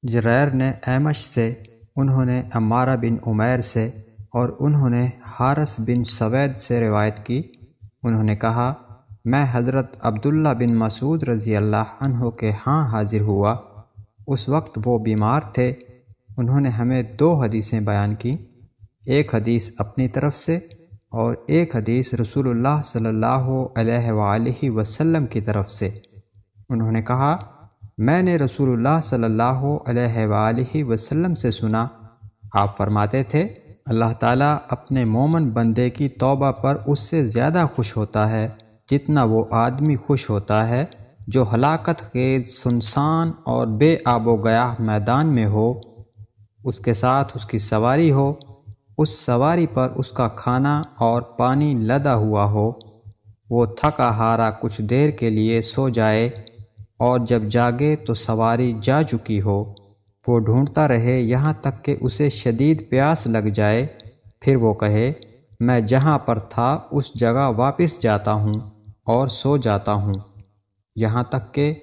جریر نے اعمش سے، انہوں نے عمارہ بن عمیر سے اور انہوں نے حارث بن سوید سے روایت کی۔ انہوں نے کہا، میں حضرت عبداللہ بن مسعود رضی اللہ عنہ کے ہاں حاضر ہوا۔ اس وقت وہ بیمار تھے۔ انہوں نے ہمیں 2 حدیثیں بیان کی، ایک حدیث اپنی طرف سے اور ایک حدیث رسول اللہ صلی اللہ علیہ وآلہ وسلم کی طرف سے۔ انہوں نے کہا، میں نے رسول اللہ صلی اللہ علیہ وآلہ وسلم سے سنا، آپ فرماتے تھے، اللہ تعالیٰ اپنے مومن بندے کی توبہ پر اس سے زیادہ خوش ہوتا ہے جتنا وہ آدمی خوش ہوتا ہے جو ہلاکت خیز سنسان اور بے آب و گیاہ میدان میں ہو، اس کے ساتھ اس کی سواری ہو، اس سواری پر اس کا کھانا اور پانی لدا ہوا ہو، وہ تھکا ہارا کچھ دیر کے لیے سو جائے اور جب جاگے تو سواری جا چکی ہو، وہ ڈھونڈتا رہے یہاں تک کہ اسے شدید پیاس لگ جائے، پھر وہ کہے، میں جہاں پر تھا اس جگہ واپس جاتا ہوں اور سو جاتا ہوں، یہاں تک کہ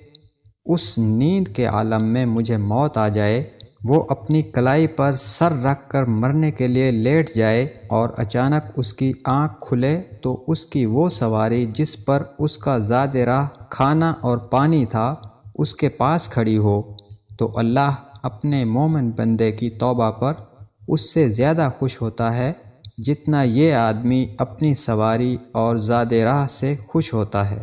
اس نیند کے عالم میں مجھے موت آ جائے، وہ اپنی کلائی پر سر رکھ کر مرنے کے لیے لیٹ جائے اور اچانک اس کی آنکھ کھلے تو اس کی وہ سواری جس پر اس کا زاد راہ کھانا اور پانی تھا اس کے پاس کھڑی ہو، تو اللہ اپنے مومن بندے کی توبہ پر اس سے زیادہ خوش ہوتا ہے جتنا یہ آدمی اپنی سواری اور زاد راہ سے خوش ہوتا ہے۔